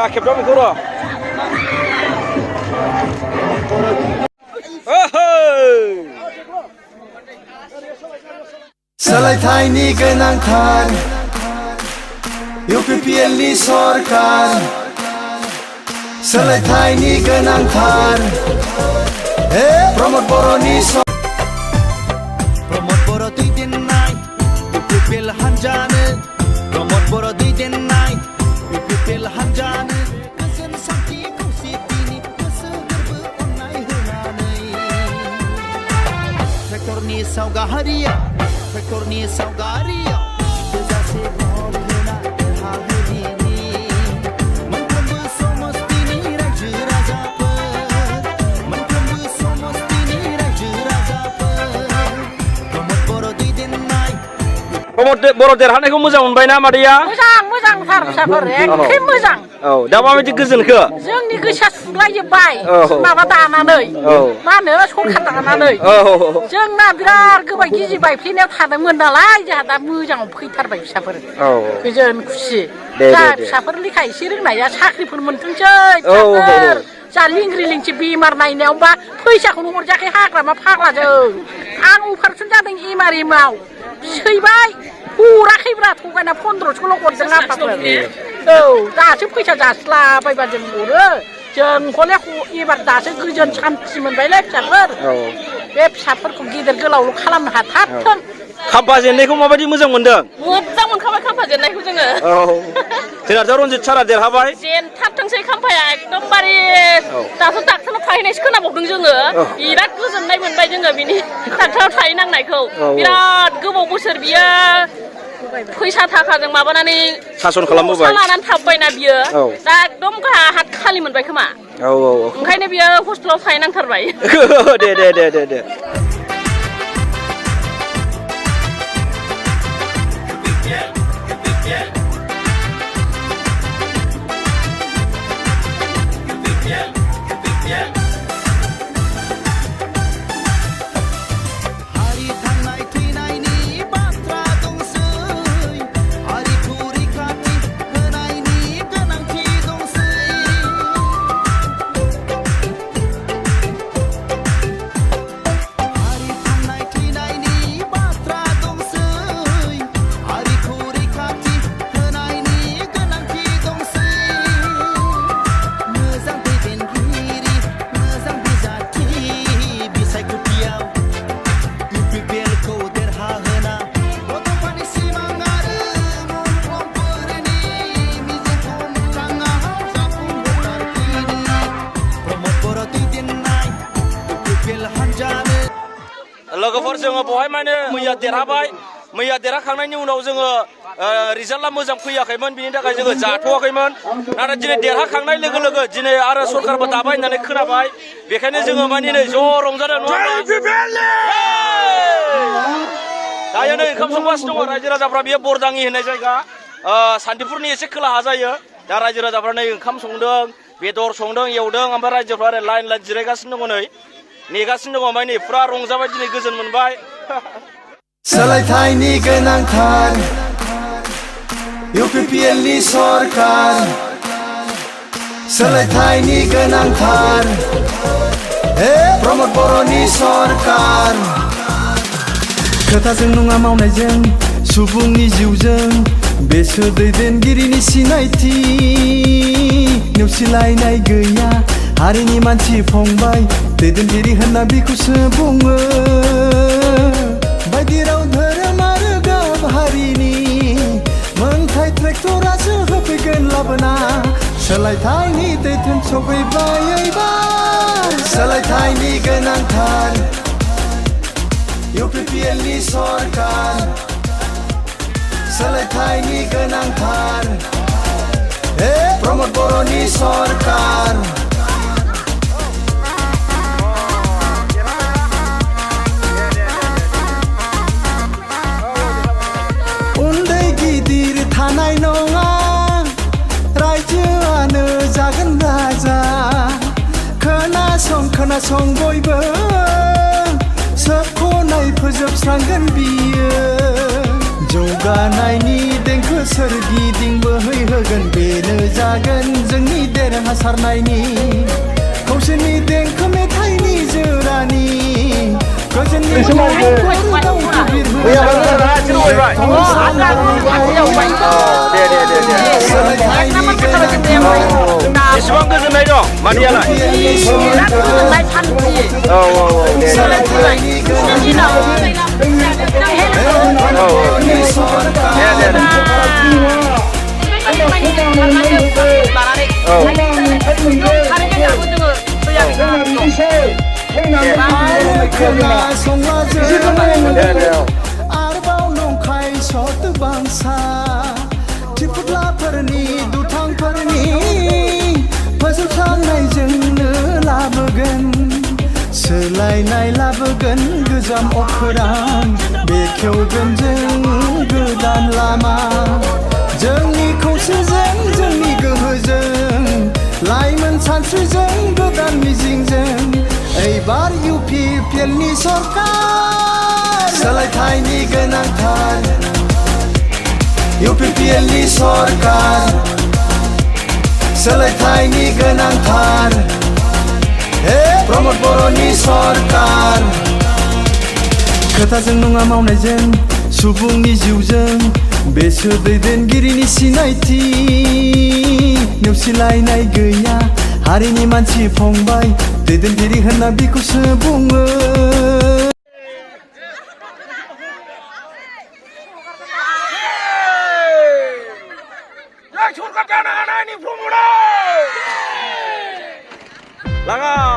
Maria खेबदाव बेखौ र' सोलायथायनि गोनांथार UPPLनि सरकार सोलायथायनि गोनांथार प्रमोद बर'नि प्रमोद बर' दैदेननाय UPPL हान्जानो प्रमोद बर' दैदेननाय UPPL हान्जानो गोजोन सान्थि खौसेथिनि गोसो गोरबो अननाय होनानै ट्रेक्टरनि सावगारिया थोजासे भट होना देरहाहोदिनि मोनफ्रोमबो समस्तिनि रायजो राजाफोर प्रमोद बर' दैदेननाय प्रमोद बर' देरहानायखौ मोजां मोनबायना मादैया मोजांथार फिसाफोर एखे मोजां औ दा माबायदि गोजोनखो जोंनि गोसोआ सुग्लायजोब्बाय माबा दानानै मा होनो सरखार दानानै जोंना बिराद गोबाय गिजि बायफ्लेनायाव थादोंमोन नालाय जोंहा दा मोजाङाव फैथारबाय फिसाफोर गोजोन खुसि दा फिसाफोर लेखा एसे रोंनाया साख्रिफोर मोनथोंसै फिसाफोर जा लिंग्रि लिंथि बेमार नायनायावबा फैसाखौनो हरजाखै हाग्रामा फाग्लाजों आं अपारेसन जादों एमाव सैबाय हराखैब्रा थगायना 1500ल' हरदों आफाफोर औ दासो फैसा जास्लाबायबा जों हरो जों हले एबार दासो गोजोन सान्थि मोनबायलै फिसाफोर बे फिसाफोरखौ गिदिर गोलावल' खालामनो हाथारथों खाम्फा जेननायखौ माबायदि मोजां मोनदों मोजां मोनखाबाय खाम्फा जेननायखौ जोङो जोंनाथ' रन्जित सारा देरहाबाय जेनथारथोंसै खाम्फाया एकदमबारे दाथ' डाक्टारनाव थाहैनायसो खोनाबावदों जोङो बिराद गोजोननाय मोनबाय जोङो बिनि डाक्टाराव थाहैनांनायखौ बिराद गोबाव बोसोर बियो फैसा थाखाजों माबानानै सासन खालामबोबाय लानानै थाबबायना बियो दा एकदम गाहा हात खालि मोनबाय खोमा ओंखायनो बियो हस्टेलाव थाहैनांथारबाय दे लोगोफोर जोङो बहाय माने मैया देरहाखांनायनि उनाव जोङो रिजाल्टआ मोजां फैयाखैमोन बिनि थाखाय जोङो जाथ'वाखैमोन नाथाय दिनै देरहाखांनाय लोगो लोगो दिनै आरो सरखारबो दाबाय होननानै खोनाबाय बेखायनो जोङो माने नै ज' रंजादों दायो नै ओंखाम संगासिनो दङ रायजो राजाफ्रा बेयो बरदाङि होननाय जायगा सान्तिपुरनि एसे खोलाहा जायो दा रायजो राजाफ्रा नै ओंखाम संदों बेदर संदों एवदों ओमफ्राय रायजोफ्रा ओरै लाइन जिरायगासिनो दङ नै नेगासिनो दङ ओमफ्राय नै फुरा रंजाबाय दिनै गोजोन मोनबाय सोलायथायनि गोनांथार UPPLनि सरकार सोलायथायनि गोनांथार प्रमोद बर'नि सरकार खोथाजों नङा मावनायजों सुबुंनि जिउजों बेसो दैदेनगिरिनि सिनायथि नेवसिलायनाय गैया हारिनि मानसि फंबाय दैदेनगिरि होनना बिखौसो बुङो बायदि राव धोरोम आरो गाब हारिनि मोनथाय ट्रेक्टरासो होफैगोन लाबोना सोलायथायनि दैथोन सफैबाय एबार सोलायथायनि गोनांथार UPPLनि सरकार सोलायथायनि गोनांथार प्रमोद बर'नि सरकार उन्दै गिदिर थानाय नङा रायजोआनो जागोन राजा खोनासं बयबो सोबख'नाय फोजोबस्रांगोन बियो जौगानायनि देंखो सोरगिदिं बोहैहोगोन बेनो जागोन जोंनि देरहासारनायनि खौसेनि देंखो मेथाइनि जोरानि गोजोननि बेसेबां गोजोननाय दं मानियालाय आरोबाव नंखाय सत बांसा थिफुदलाफोरनि दुथांफोरनि फोजोबस्रांनायजोंनो लाबोगोन सोलायनाय लाबोगोन गोजाम अखोरां बेखेवगोन जों गोदान लामा जोंनि खौसेजों जोंनि गोहोजों लाइमोन सानस्रिजों गोदान मिजिंजों एबार UPPLनि सरकार सोलायथायनि गोनांथार UPPLनि सरकार सोलायथायनि गोनांथार प्रमोद बर'नि सरकार खोथाजों नङा मावनायजों सुबुंनि जिउजों बेसो दैदेनगिरिनि सिनायथि नेवसिलायनाय गैया हारिनि मानसि फंबाय दैदेनगिरि होनना बिखौसो बुङो सरकार जानो हानायनि प्रमोदआ लाङा